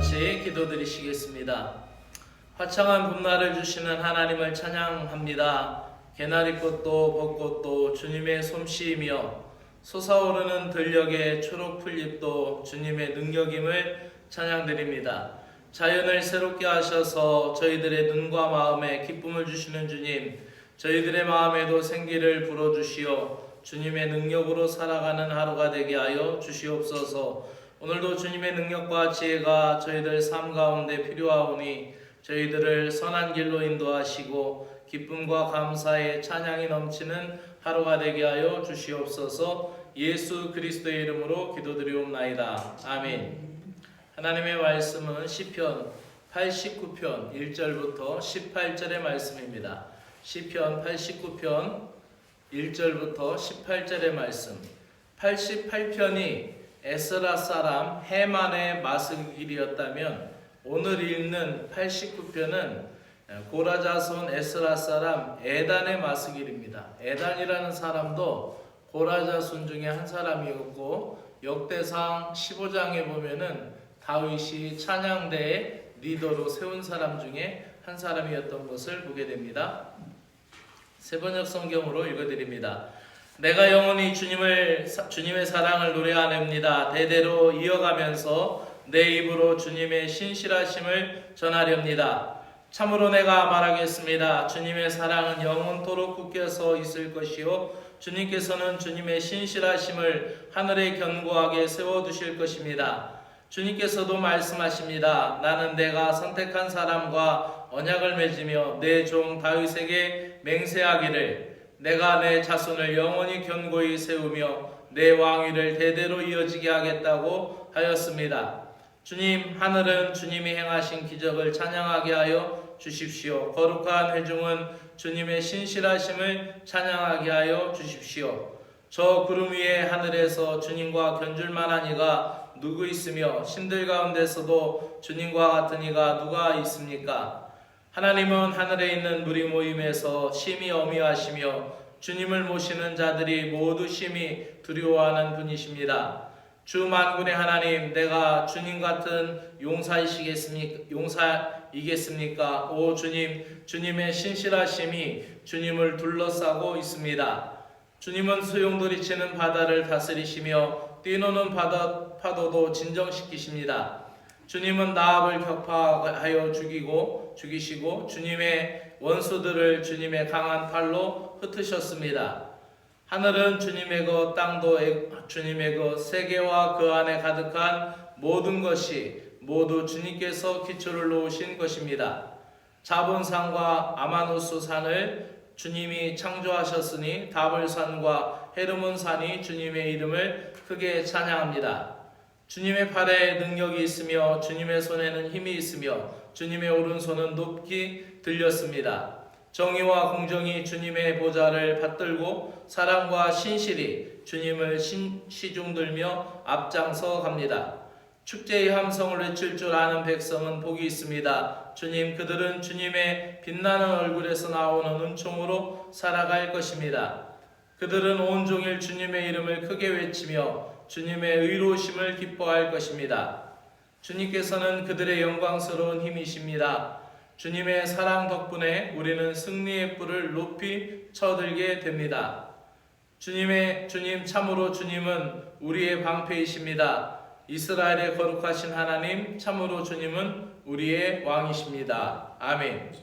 같이 기도드리시겠습니다. 화창한 봄날을 주시는 하나님을 찬양합니다. 개나리꽃도 벚꽃도 주님의 솜씨이며 솟아오르는 들녘의 초록 풀잎도 주님의 능력임을 찬양드립니다. 자연을 새롭게 하셔서 저희들의 눈과 마음에 기쁨을 주시는 주님, 저희들의 마음에도 생기를 불어주시어 주님의 능력으로 살아가는 하루가 되게 하여 주시옵소서. 오늘도 주님의 능력과 지혜가 저희들 삶 가운데 필요하오니 저희들을 선한 길로 인도하시고 기쁨과 감사의 찬양이 넘치는 하루가 되게 하여 주시옵소서. 예수 그리스도의 이름으로 기도드리옵나이다. 아멘. 하나님의 말씀은 시편 89편 1절부터 18절의 말씀입니다. 시편 89편 1절부터 18절의 말씀. 88편이 에스라 사람 헤만의 마스길이었다면 오늘 읽는 89편은 고라 자손 에스라 사람 에단의 마스길입니다. 에단이라는 사람도 고라 자손 중에 한 사람이었고 역대상 15장에 보면은 다윗이 찬양대의 리더로 세운 사람 중에 한 사람이었던 것을 보게 됩니다. 세번역 성경으로 읽어드립니다. 내가 영원히 주님의 사랑을 노래하렵니다. 대대로 이어가면서 내 입으로 주님의 신실하심을 전하렵니다. 참으로 내가 말하겠습니다. 주님의 사랑은 영원토록 굳게서 있을 것이요 주님께서는 주님의 신실하심을 하늘에 견고하게 세워두실 것입니다. 주님께서도 말씀하십니다. 나는 내가 선택한 사람과 언약을 맺으며 내 종 다윗에게 맹세하기를 내가 내 자손을 영원히 견고히 세우며 내 왕위를 대대로 이어지게 하겠다고 하였습니다. 주님, 하늘은 주님이 행하신 기적을 찬양하게 하여 주십시오. 거룩한 회중은 주님의 신실하심을 찬양하게 하여 주십시오. 저 구름 위에 하늘에서 주님과 견줄 만한 이가 누구 있으며 신들 가운데서도 주님과 같은 이가 누가 있습니까? 하나님은 하늘에 있는 무리 모임에서 심히 어미하시며 주님을 모시는 자들이 모두 심히 두려워하는 분이십니다. 주 만군의 하나님, 내가 주님 같은 용사이겠습니까? 오 주님, 주님의 신실하심이 주님을 둘러싸고 있습니다. 주님은 소용돌이치는 바다를 다스리시며 뛰노는 파도도 진정시키십니다. 주님은 나합을 격파하여 죽이시고 주님의 원수들을 주님의 강한 팔로 흩으셨습니다. 하늘은 주님의 것, 땅도 주님의 것, 세계와 그 안에 가득한 모든 것이 모두 주님께서 기초를 놓으신 것입니다. 자본산과 아마누스 산을 주님이 창조하셨으니 다볼산과 헤르몬산이 주님의 이름을 크게 찬양합니다. 주님의 팔에 능력이 있으며 주님의 손에는 힘이 있으며 주님의 오른손은 높이 들렸습니다. 정의와 공정이 주님의 보좌를 받들고 사랑과 신실이 주님을 시중들며 앞장서 갑니다. 축제의 함성을 외칠 줄 아는 백성은 복이 있습니다. 주님, 그들은 주님의 빛나는 얼굴에서 나오는 은총으로 살아갈 것입니다. 그들은 온종일 주님의 이름을 크게 외치며 주님의 의로우심을 기뻐할 것입니다. 주님께서는 그들의 영광스러운 힘이십니다. 주님의 사랑 덕분에 우리는 승리의 뿔을 높이 쳐들게 됩니다. 주님, 참으로 주님은 우리의 방패이십니다. 이스라엘의 거룩하신 하나님, 참으로 주님은 우리의 왕이십니다. 아멘.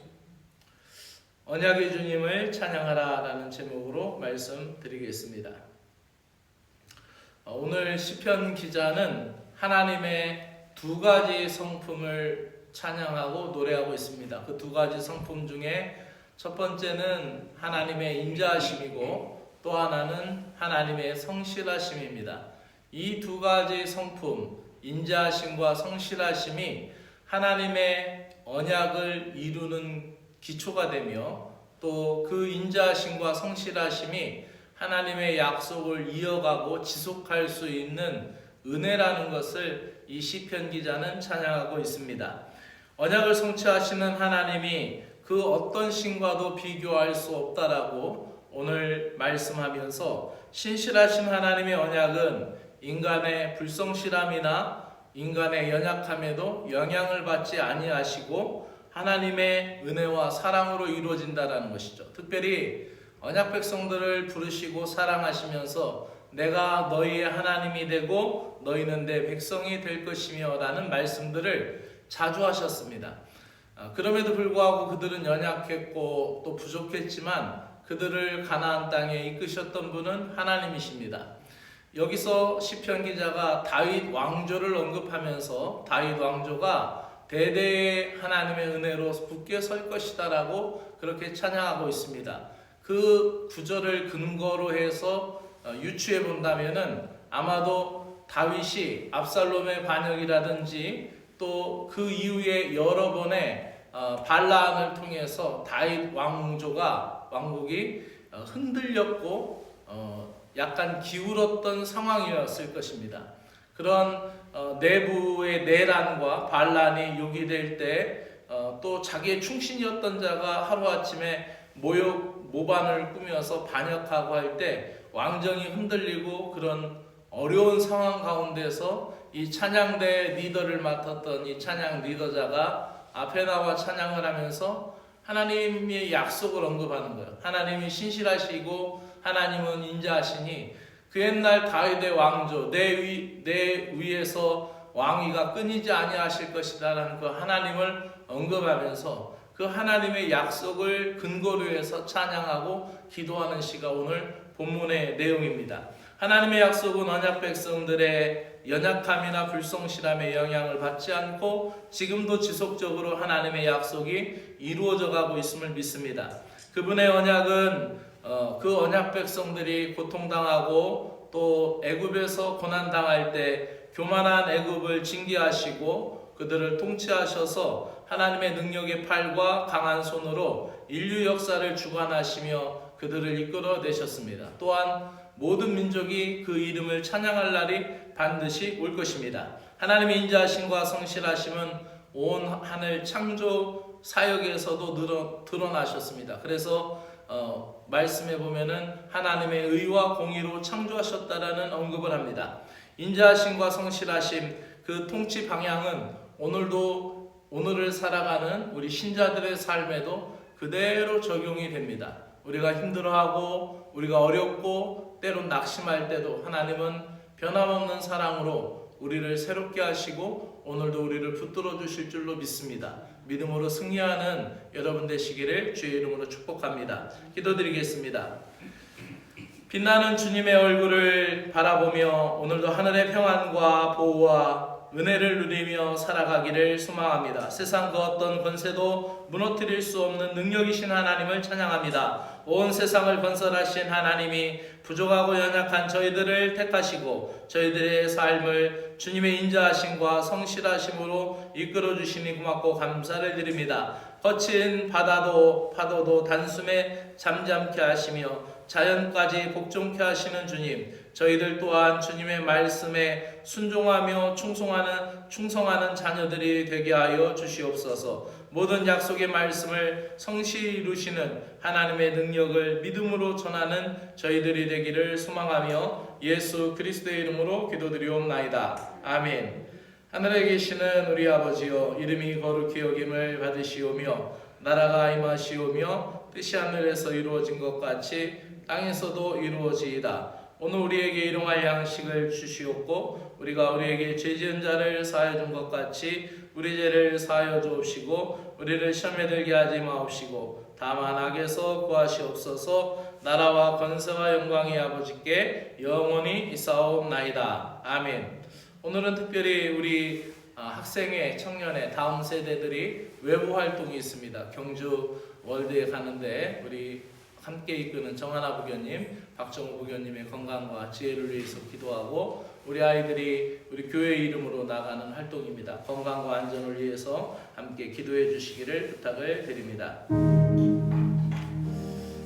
언약의 주님을 찬양하라 라는 제목으로 말씀드리겠습니다. 오늘 시편 기자는 하나님의 두 가지 성품을 찬양하고 노래하고 있습니다. 그 두 가지 성품 중에 첫 번째는 하나님의 인자하심이고 또 하나는 하나님의 성실하심입니다. 이 두 가지 성품, 인자하심과 성실하심이 하나님의 언약을 이루는 기초가 되며 또 그 인자하심과 성실하심이 하나님의 약속을 이어가고 지속할 수 있는 은혜라는 것을 이 시편 기자는 찬양하고 있습니다. 언약을 성취하시는 하나님이 그 어떤 신과도 비교할 수 없다라고 오늘 말씀하면서 신실하신 하나님의 언약은 인간의 불성실함이나 인간의 연약함에도 영향을 받지 아니하시고 하나님의 은혜와 사랑으로 이루어진다라는 것이죠. 특별히 언약 백성들을 부르시고 사랑하시면서 내가 너희의 하나님이 되고 너희는 내 백성이 될 것이며 라는 말씀들을 자주 하셨습니다. 그럼에도 불구하고 그들은 연약했고 또 부족했지만 그들을 가나안 땅에 이끄셨던 분은 하나님이십니다. 여기서 시편 기자가 다윗 왕조를 언급하면서 다윗 왕조가 대대의 하나님의 은혜로 굳게 설 것이다 라고 그렇게 찬양하고 있습니다. 그 구절을 근거로 해서 유추해 본다면은 아마도 다윗이 압살롬의 반역이라든지 또 그 이후에 여러 번의 반란을 통해서 다윗 왕국이 흔들렸고 약간 기울었던 상황이었을 것입니다. 그런 내부의 내란과 반란이 요기될 때 또 자기의 충신이었던 자가 하루아침에 모반을 꾸며서 반역하고 할 때 왕정이 흔들리고 그런 어려운 상황 가운데서 이 찬양대 리더를 맡았던 이 찬양 리더자가 앞에 나와 찬양을 하면서 하나님의 약속을 언급하는 거예요. 하나님이 신실하시고 하나님은 인자하시니 그 옛날 다윗의 왕조 내 위에서 왕위가 끊이지 아니하실 것이다라는 그 하나님을 언급하면서 그 하나님의 약속을 근거로 해서 찬양하고 기도하는 시가 오늘 본문의 내용입니다. 하나님의 약속은 언약 백성들의 연약함이나 불성실함의 영향을 받지 않고 지금도 지속적으로 하나님의 약속이 이루어져 가고 있음을 믿습니다. 그분의 언약은 그 언약 백성들이 고통당하고 또 애굽에서 고난당할 때 교만한 애굽을 징계하시고 그들을 통치하셔서 하나님의 능력의 팔과 강한 손으로 인류 역사를 주관하시며 그들을 이끌어내셨습니다. 또한 모든 민족이 그 이름을 찬양할 날이 반드시 올 것입니다. 하나님의 인자하심과 성실하심은 온 하늘 창조 사역에서도 드러나셨습니다. 그래서 말씀해 보면은 하나님의 의와 공의로 창조하셨다라는 언급을 합니다. 인자하심과 성실하심 그 통치 방향은 오늘을 살아가는 우리 신자들의 삶에도 그대로 적용이 됩니다. 우리가 힘들어하고 우리가 어렵고 때론 낙심할 때도 하나님은 변함없는 사랑으로 우리를 새롭게 하시고 오늘도 우리를 붙들어 주실 줄로 믿습니다. 믿음으로 승리하는 여러분 되시기를 주의 이름으로 축복합니다. 기도드리겠습니다. 빛나는 주님의 얼굴을 바라보며 오늘도 하늘의 평안과 보호와 은혜를 누리며 살아가기를 소망합니다. 세상 그 어떤 권세도 무너뜨릴 수 없는 능력이신 하나님을 찬양합니다. 온 세상을 건설하신 하나님이 부족하고 연약한 저희들을 택하시고 저희들의 삶을 주님의 인자하심과 성실하심으로 이끌어 주시니 고맙고 감사를 드립니다. 거친 파도도 단숨에 잠잠케 하시며 자연까지 복종케 하시는 주님, 저희들 또한 주님의 말씀에 순종하며 충성하는 자녀들이 되게 하여 주시옵소서. 모든 약속의 말씀을 성실히 이루시는 하나님의 능력을 믿음으로 전하는 저희들이 되기를 소망하며 예수 그리스도의 이름으로 기도드리옵나이다. 아멘. 하늘에 계시는 우리 아버지여, 이름이 거룩히 여김을 받으시오며 나라가 임하시오며 뜻이 하늘에서 이루어진 것 같이 땅에서도 이루어지이다. 오늘 우리에게 일용할 양식을 주시옵고 우리가 우리에게 죄 지은 자를 사하여 준 것 같이 우리 죄를 사하여 주옵시고 우리를 시험에 들게 하지 마옵시고 다만 악에서 구하시옵소서. 나라와 권세와 영광이 아버지께 영원히 있사옵나이다. 아멘. 오늘은 특별히 우리 학생회, 청년회, 다음 세대들이 외부 활동이 있습니다. 경주 월드에 가는데 우리 함께 이끄는 정하나 부교님, 박정우 부교님의 건강과 지혜를 위해서 기도하고 우리 아이들이 우리 교회 이름으로 나가는 활동입니다. 건강과 안전을 위해서 함께 기도해 주시기를 부탁을 드립니다.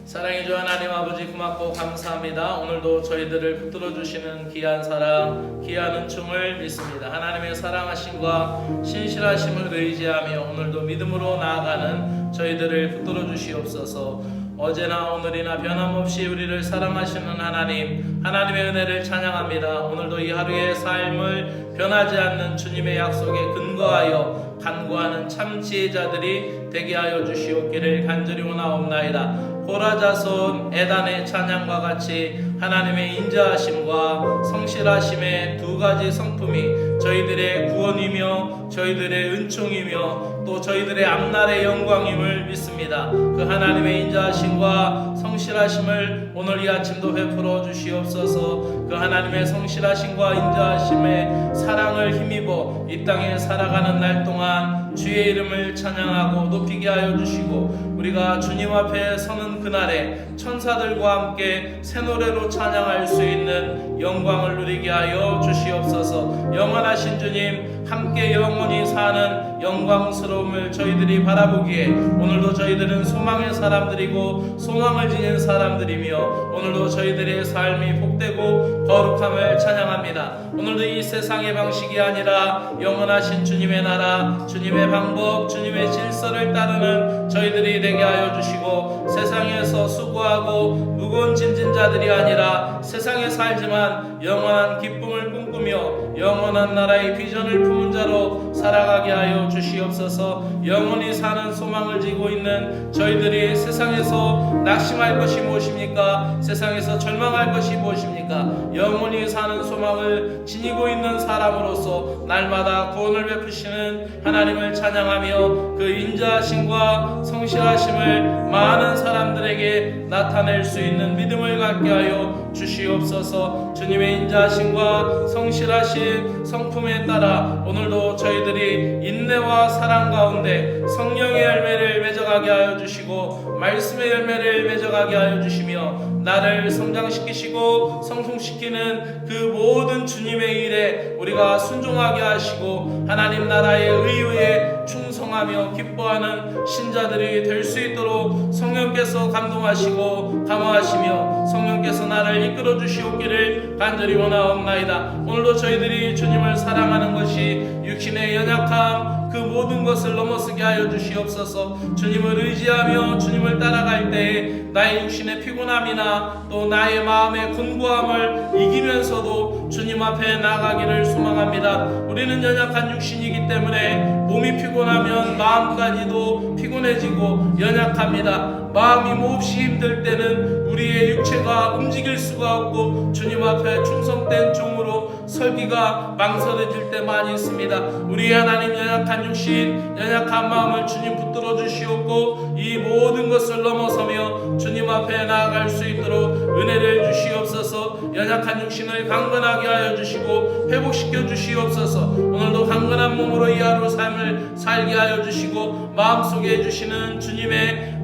사랑해 주 하나님 아버지 고맙고 감사합니다. 오늘도 저희들을 붙들어 주시는 귀한 사랑, 귀한 은총을 믿습니다. 하나님의 사랑하심과 신실하심을 의지하며 오늘도 믿음으로 나아가는 저희들을 붙들어 주시옵소서. 어제나 오늘이나 변함없이 우리를 사랑하시는 하나님, 하나님의 은혜를 찬양합니다. 오늘도 이 하루의 삶을 변하지 않는 주님의 약속에 근거하여 간구하는 참 지혜자들이 되게 하여 주시옵기를 간절히 원하옵나이다. 고라 자손 에단의 찬양과 같이 하나님의 인자하심과 성실하심의 두 가지 성품이 저희들의 구원이며 저희들의 은총이며 또 저희들의 앞날의 영광임을 믿습니다. 그 하나님의 인자하심과 성실하심을 오늘 이 아침도 베풀어 주시옵소서. 그 하나님의 성실하심과 인자하심의 사랑을 힘입어 이 땅에 살아가는 날 동안 주의 이름을 찬양하고 높이게 하여 주시고, 우리가 주님 앞에 서는 그날에 천사들과 함께 새 노래로 찬양할 수 있는 영광을 누리게 하여 주시옵소서. 영원하신 주님, 함께 영원히 사는 영광스러움을 저희들이 바라보기에 오늘도 저희들은 소망의 사람들이고 소망을 지닌 사람들이며 오늘도 저희들의 삶이 복되고 거룩함을 찬양합니다. 오늘도 이 세상의 방식이 아니라 영원하신 주님의 나라, 주님의 방법, 주님의 질서를 따르는 저희들이 되게 하여 주시고, 세상에서 수고하고 무거운 짐진 자들이 아니라 세상에 살지만 영원한 기쁨을 꿈꾸며 영원한 나라의 비전을 품은 자로 살아가게 하여 주시옵소서. 영원히 사는 소망을 지고 있는 저희들이 세상에서 낙심할 것이 무엇입니까? 세상에서 절망할 것이 무엇입니까? 영원히 사는 소망을 지니고 있는 사람으로서 날마다 구원을 베푸시는 하나님을 찬양하며 그 인자하심과 성실하심을 많은 사람들에게 나타낼 수 있는 믿음을 갖게 하여 주시옵소서. 주님의 인자하심과 성실하신 성품에 따라 오늘도 저희들이 인내와 사랑 가운데 성령의 열매를 맺어가게 하여 주시고 말씀의 열매를 맺어가게 하여 주시며, 나를 성장시키시고 성통시키는 그 모든 주님의 일에 우리가 순종하게 하시고 하나님 나라의 의의에 충성하며 기뻐하는 신자들이 될 수 있도록 성령께서 감동하시고 감화하시며 성령께서 나를 이끌어 주시옵기를 간절히 원하옵나이다. 오늘도 저희들이 주님을 사랑하는 것이 육신의 연약함 그 모든 것을 넘어서게 하여 주시옵소서. 주님을 의지하며 주님을 따라갈 때에 나의 육신의 피곤함이나 또 나의 마음의 곤고함을 이기면서도 주님 앞에 나가기를 소망합니다. 우리는 연약한 육신이기 때문에 몸이 피곤하면 마음까지도 피곤해지고 연약합니다. 마음이 몹시 힘들 때는 우리의 육체가 움직일 수가 없고 주님 앞에 충성된 종으로 설기가 망설여질 때 많이 있습니다. 우리 하나님, 연약한 육신, 연약한 마음을 주님 붙들어 주시옵고 이 모든 것을 넘어서며 주님 앞에 나아갈 수 있도록 은혜를 주시옵소서. 연약한 육신을 강건하게 하여 주시고 회복시켜 주시옵소서. 오늘도 강건한 몸으로 이 하루 삶을 살게 하여 주시고 마음속에 주시는 주님의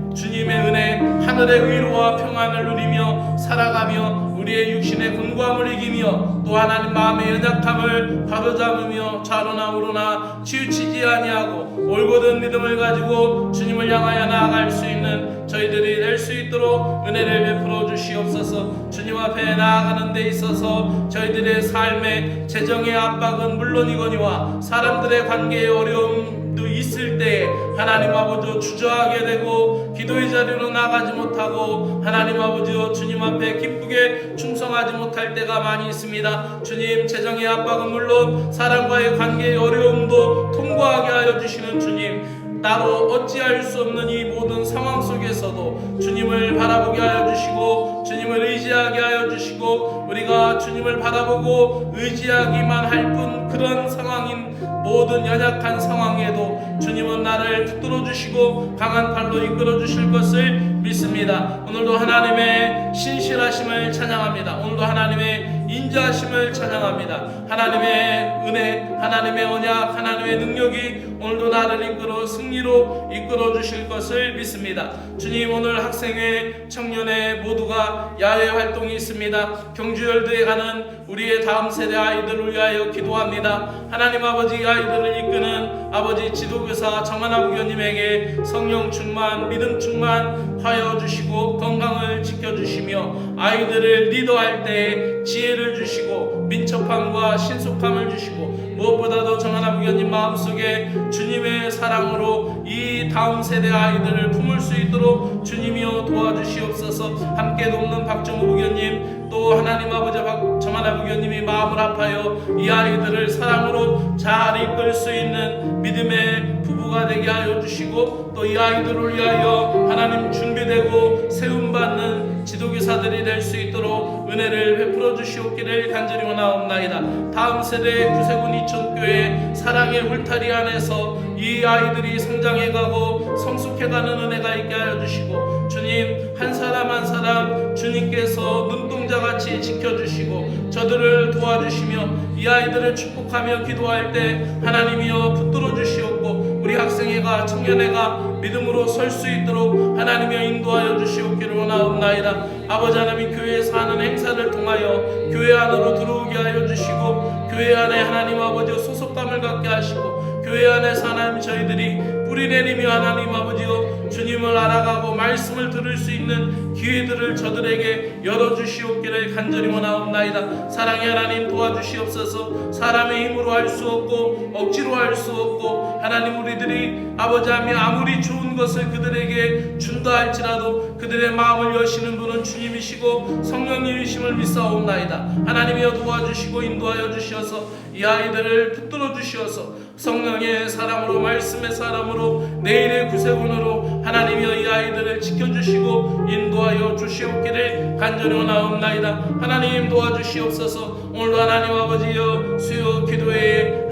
은혜, 하늘의 위로와 평안을 누리며 살아가며 우리의 육신의 곤고함을 이기며 또 하나님 마음의 연약함을 바로잡으며 좌로나 우로나 치우치지 아니하고 올곧은 믿음을 가지고 주님을 향하여 나아갈 수 있는 저희들이 될 수 있도록 은혜를 베풀어 주시옵소서. 주님 앞에 나아가는 데 있어서 저희들의 삶의 재정의 압박은 물론이거니와 사람들의 관계의 어려움도 있을 때에 하나님 아버지여 주저하게 되고 기도의 자리로 나가지 못하고 하나님 아버지여 주님 앞에 기쁘게 충성하지 못할 때가 많이 있습니다. 주님, 재정의 압박은 물론 사람과의 관계의 어려움도 통과하게 하여 주시는 주님, 나로 어찌할 수 없는 이 모든 상황 속에서도 주님을 바라보게 하여 주시고 주님을 의지하게 하여 주시고 우리가 주님을 바라보고 의지하기만 할 뿐 그런 상황인 모든 연약한 상황에도 주님은 나를 붙들어 주시고 강한 팔로 이끌어 주실 것을 믿습니다. 오늘도 하나님의 신실하심을 찬양합니다. 오늘도 하나님의 인자하심을 찬양합니다. 하나님의 은혜, 하나님의 언약, 하나님의 능력이 오늘도 나를 이끌어 승리로 이끌어 주실 것을 믿습니다. 주님, 오늘 학생회, 청년회 모두가 야외 활동이 있습니다. 경주열도에 가는 우리의 다음 세대 아이들을 위하여 기도합니다. 하나님 아버지, 아이들을 이끄는 아버지 지도교사 정하나 부교님에게 성령 충만, 믿음 충만하여 주시고 건강을 지켜주시며 아이들을 리더할 때 지혜를 주시고 민첩함과 신속함을 주시고 무엇보다도 정하나 부교님 마음속에 주님의 사랑으로 이 다음 세대 아이들을 품을 수 있도록 주님이여 도와주시옵소서. 함께 돕는 박정우 부교님, 또 또 하나님 아버지 정하나 부교님이 마음을 아파요 이 아이들을 사랑으로 잘 이끌 수 있는 믿음의 부부가 되게 하여 주시고 또 이 아이들을 위하여 하나님 준비되고 세움받는 지도교사들이 될 수 있도록 은혜를 베풀어 주시옵기를 간절히 원하옵나이다. 다음 세대 구세군 이촌교회 사랑의 울타리 안에서 이 아이들이 성장해가고 성숙해가는 은혜가 있게 하여 주시고 주님 한 사람 한 사람 주님께서 눈동자같이 지켜주시고 저들을 도와주시며 이 아이들을 축복하며 기도할 때 하나님이여 붙들어 주시옵고 우리 학생회가 청년회가 믿음으로 설 수 있도록 하나님이여 인도하여 주시옵기를 원하옵나이다. 아버지 하나님 교회에서 하는 행사를 통하여 교회 안으로 들어오게 하여 주시고 교회 안에 하나님 아버지 소속감을 갖게 하시고 교회 안에서 하나님 저희들이 뿌리내리며 하나님 아버지여 주님을 알아가고 말씀을 들을 수 있는 기회들을 저들에게 열어주시옵기를 간절히 원하옵나이다. 사랑의 하나님 도와주시옵소서. 사람의 힘으로 할 수 없고 억지로 할 수 없고 하나님 우리들이 아버지 하며 아무리 좋은 것을 그들에게 준다 할지라도 그들의 마음을 여시는 분은 주님이시고 성령님이심을 믿사옵나이다. 하나님이여 도와주시고 인도하여 주시어서 이 아이들을 붙들어 주시어서 성령의 사람으로 말씀의 사람으로 내일의 구세군으로 하나님이여 이 아이들을 지켜주시고 인도하여 주시옵기를 간절히 원하옵나이다. 하나님 도와주시옵소서. 오늘도 하나님 아버지여 수요 기도회에